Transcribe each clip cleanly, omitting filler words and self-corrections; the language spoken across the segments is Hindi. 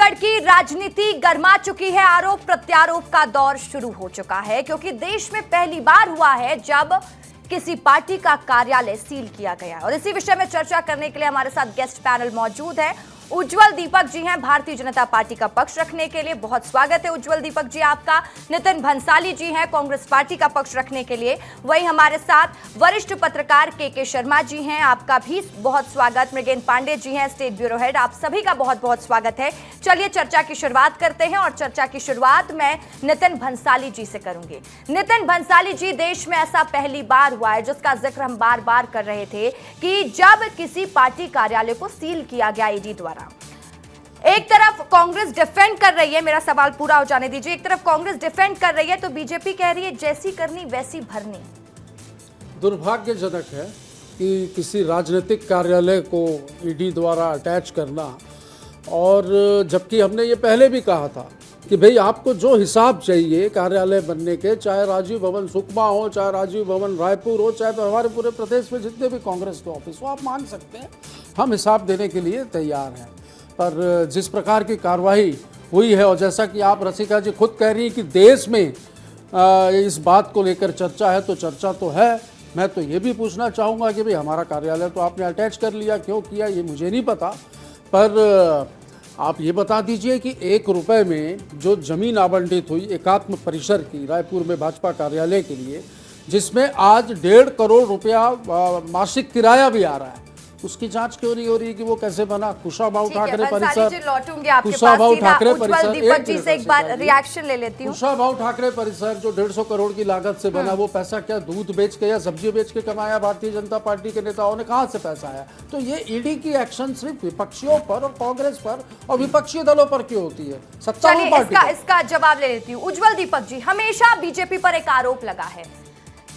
छत्तीसगढ़ की राजनीति गर्मा चुकी है। आरोप प्रत्यारोप का दौर शुरू हो चुका है, क्योंकि देश में पहली बार हुआ है जब किसी पार्टी का कार्यालय सील किया गया। और इसी विषय में चर्चा करने के लिए हमारे साथ गेस्ट पैनल मौजूद है। उज्जवल दीपक जी हैं भारतीय जनता पार्टी का पक्ष रखने के लिए, बहुत स्वागत है उज्जवल दीपक जी आपका। नितिन भंसाली जी हैं कांग्रेस पार्टी का पक्ष रखने के लिए। वही हमारे साथ वरिष्ठ पत्रकार के शर्मा जी हैं, आपका भी बहुत स्वागत। मृगेन पांडे जी हैं स्टेट ब्यूरो हेड, आप सभी का बहुत बहुत स्वागत है। चलिए चर्चा की शुरुआत करते हैं और चर्चा की शुरुआत मैं नितिन भंसाली जी से करूंगी। नितिन भंसाली जी, देश में ऐसा पहली बार हुआ है जिसका जिक्र हम बार बार कर रहे थे कि जब किसी पार्टी कार्यालय को सील किया गया ईडी द्वारा। एक तरफ कांग्रेस डिफेंड कर रही है, मेरा सवाल पूरा हो जाने दीजिए, एक तरफ कांग्रेस डिफेंड कर रही है तो बीजेपी कह रही है जैसी करनी वैसी भरनी। दुर्भाग्यजनक है कि किसी राजनीतिक कार्यालय को ईडी द्वारा अटैच करना, और जबकि हमने ये पहले भी कहा था कि भाई आपको जो हिसाब चाहिए कार्यालय बनने के, चाहे राजीव भवन सुकमा हो, चाहे राजीव भवन रायपुर हो, चाहे हमारे पूरे प्रदेश में जितने भी कांग्रेस के ऑफिस हो, आप मांग सकते हैं, हम हिसाब देने के लिए तैयार हैं। पर जिस प्रकार की कार्रवाई हुई है, और जैसा कि आप रसिका जी खुद कह रही हैं कि देश में इस बात को लेकर चर्चा है, तो चर्चा तो है। मैं तो ये भी पूछना चाहूँगा कि भाई हमारा कार्यालय तो आपने अटैच कर लिया, क्यों किया ये मुझे नहीं पता, पर आप ये बता दीजिए कि 1 रुपये में जो ज़मीन आवंटित हुई एकात्म परिसर की रायपुर में भाजपा कार्यालय के लिए, जिसमें आज 1.5 करोड़ रुपया मासिक किराया भी आ रहा है, उसकी जांच क्यों नहीं हो रही कि वो कैसे बना? कुशाभाऊ ठाकरे परिसर, कुशाभाऊ ठाकरे परिसर, दीपक जी से एक बार रिएक्शन ले लेती हूं। कुशाभाऊ ठाकरे परिसर जो 150 करोड़ की लागत से बना, वो पैसा क्या दूध बेच के या सब्जी बेच के कमाया भारतीय जनता पार्टी के नेताओं ने? कहां से पैसा आया? तो ये ईडी की एक्शन सिर्फ विपक्षियों पर और कांग्रेस पर और विपक्षी दलों पर क्यों होती है? सत्तारूढ़ पार्टी इसका जवाब ले लेती हूँ। उज्जवल दीपक जी, हमेशा बीजेपी पर एक आरोप लगा है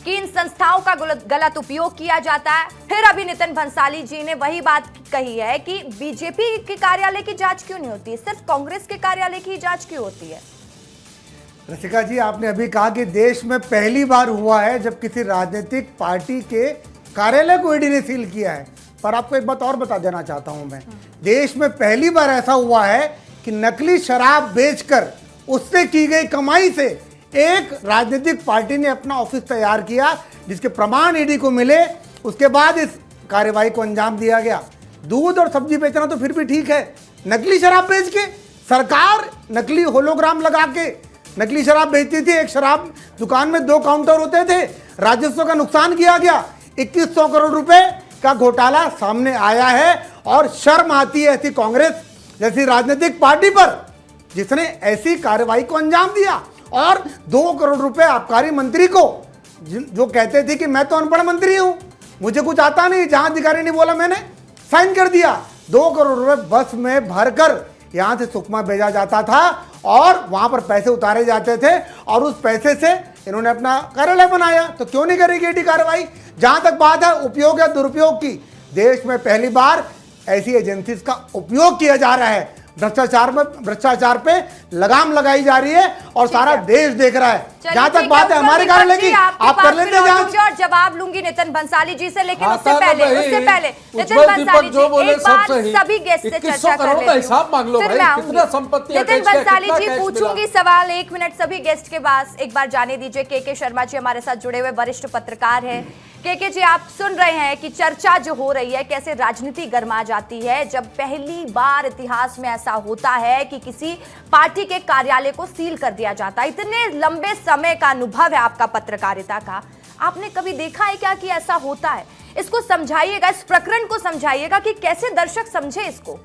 कि इन संस्थाओं का गलत उपयोग किया जाता है। फिर अभी नितिन भंसाली जी ने वही बात कही है कि बीजेपी के कार्यालय की जांच क्यों नहीं होती, सिर्फ कांग्रेस के कार्यालय की जांच क्यों होती है? रसिका जी, आपने अभी कहा कि देश में पहली बार हुआ है जब किसी राजनीतिक पार्टी के कार्यालय को ईडी ने सील किया है। पर आपको एक बात और बता देना चाहता हूं मैं, देश में पहली बार ऐसा हुआ है कि नकली शराब बेचकर उससे की गई कमाई से एक राजनीतिक पार्टी ने अपना ऑफिस तैयार किया, जिसके प्रमाण ईडी को मिले। उसके बाद इस कार्यवाही को अंजाम दिया गया। दूध और सब्जी बेचना तो फिर भी ठीक है, नकली शराब बेच के सरकार नकली होलोग्राम लगा के नकली शराब बेचती थी। एक शराब दुकान में 2 काउंटर होते थे, राजस्व का नुकसान किया गया। 2100 करोड़ रुपए का घोटाला सामने आया है, और शर्म आती है ऐसी कांग्रेस जैसी राजनीतिक पार्टी पर जिसने ऐसी कार्रवाई को अंजाम दिया। और 2 करोड़ रुपए आबकारी मंत्री को, जो कहते थे कि मैं तो अनपढ़ मंत्री हूं, मुझे कुछ आता नहीं, जहां अधिकारी ने बोला मैंने साइन कर दिया। 2 करोड़ रुपए बस में भरकर यहां से सुकमा भेजा जाता था और वहां पर पैसे उतारे जाते थे, और उस पैसे से इन्होंने अपना कार्यालय बनाया। तो क्यों नहीं करेगी ईडी कार्रवाई? जहां तक बात है उपयोग या दुरुपयोग की, देश में पहली बार ऐसी एजेंसी का उपयोग किया जा रहा है। भ्रष्टाचार पे लगाम लगाई जा रही है और सारा देश देख रहा है। जहां तक बात है हमारे कार्यालय की, आप कर लेते हैं जांच। और जवाब लूंगी नितिन भंसाली जी से, लेकिन उससे पहले नितिन भंसाली जी एक बार सभी गेस्ट से चर्चा कर लेती हूं। नितिन भंसाली जी, पूछूंगी सवाल 1 मिनट सभी गेस्ट के पास। एक बार जाने दीजिए, के शर्मा जी हमारे साथ जुड़े हुए वरिष्ठ पत्रकार हैं। के जी, आप सुन रहे हैं कि चर्चा जो हो रही है, कैसे राजनीति गर्मा जाती है जब पहली बार इतिहास में ऐसा होता है कि किसी पार्टी के कार्यालय को सील कर दिया जाता है। इतने लंबे समय का अनुभव है आपका पत्रकारिता का, आपने कभी देखा है क्या कि ऐसा होता है? इसको समझाइएगा, इस प्रकरण को समझाइएगा कि कैसे दर्शक समझे इसको।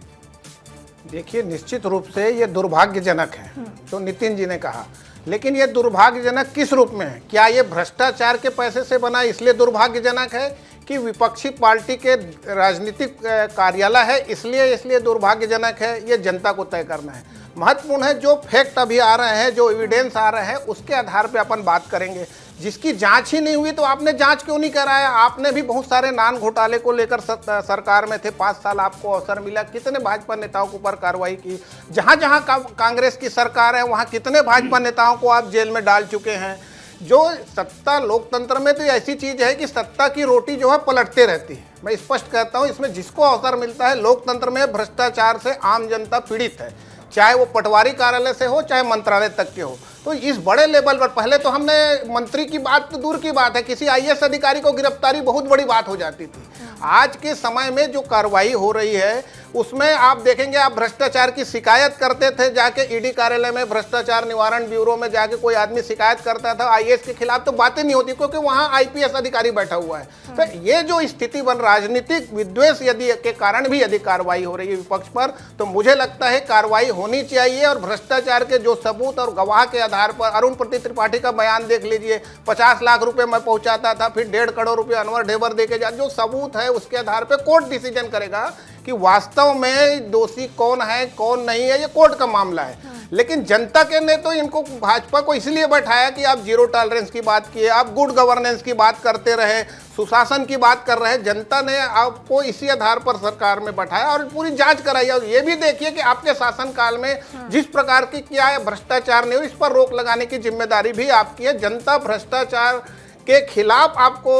देखिए, निश्चित रूप से ये दुर्भाग्यजनक है तो नितिन जी ने कहा, लेकिन ये दुर्भाग्यजनक किस रूप में है? क्या ये भ्रष्टाचार के पैसे से बना इसलिए दुर्भाग्यजनक है, कि विपक्षी पार्टी के राजनीतिक कार्यालय है इसलिए दुर्भाग्यजनक है? ये जनता को तय करना है। महत्वपूर्ण है जो फैक्ट अभी आ रहे हैं, जो एविडेंस आ रहे हैं, उसके आधार पे अपन बात करेंगे। जिसकी जांच ही नहीं हुई तो आपने जांच क्यों नहीं कराया? आपने भी बहुत सारे नान घोटाले को लेकर सरकार में थे, 5 साल आपको अवसर मिला, कितने भाजपा नेताओं के ऊपर कार्रवाई की? जहां जहां कांग्रेस की सरकार है वहां कितने भाजपा नेताओं को आप जेल में डाल चुके हैं? जो सत्ता लोकतंत्र में तो ऐसी चीज है कि सत्ता की रोटी जो है पलटते रहती है। मैं स्पष्ट कहता हूं, इसमें जिसको अवसर मिलता है, लोकतंत्र में भ्रष्टाचार से आम जनता पीड़ित है। चाहे वो पटवारी कार्यालय से हो चाहे मंत्रालय तक के हो। तो इस बड़े लेवल पर पहले तो हमने मंत्री की बात तो दूर की बात है, किसी आईएएस अधिकारी को गिरफ्तारी बहुत बड़ी बात हो जाती थी। आज के समय में जो कार्रवाई हो रही है उसमें आप देखेंगे, आप भ्रष्टाचार की शिकायत करते थे जाके ईडी कार्यालय में, भ्रष्टाचार निवारण ब्यूरो में जाके कोई आदमी शिकायत करता था आईएएस के खिलाफ तो बातें नहीं होती, क्योंकि वहां आईपीएस अधिकारी बैठा हुआ है। तो ये जो स्थिति बन, राजनीतिक विद्वेष यदि के कारण भी यदि कार्रवाई हो रही है विपक्ष पर, तो मुझे लगता है कार्रवाई होनी चाहिए। और भ्रष्टाचार के जो सबूत और गवाह के आधार पर, अरुण प्रति त्रिपाठी का बयान देख लीजिए, 50 लाख रुपए मैं पहुंचाता था, फिर 1.5 करोड़ रुपए अनवर ढेबर देके जा, जो सबूत है उसके आधार पर कोर्ट डिसीजन करेगा कि वास्तव में दोषी कौन है कौन नहीं है, ये कोर्ट का मामला है। लेकिन जनता के ने तो इनको, भाजपा को इसलिए बैठाया कि आप जीरो टॉलरेंस की बात किए, आप गुड गवर्नेंस की बात करते रहे, सुशासन की बात कर रहे हैं। जनता ने आपको इसी आधार पर सरकार में बैठाया और पूरी जांच कराई। और ये भी देखिए कि आपके शासनकाल में जिस प्रकार की क्या है भ्रष्टाचार नहीं हो, इस पर रोक लगाने की जिम्मेदारी भी आपकी है। जनता भ्रष्टाचार के खिलाफ आपको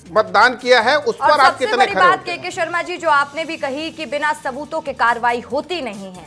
मतदान किया है, उस पर आप कितने खरे होते हैं। सबसे बड़ी बात के शर्मा जी जो आपने भी कही कि बिना सबूतों के कार्रवाई होती नहीं है।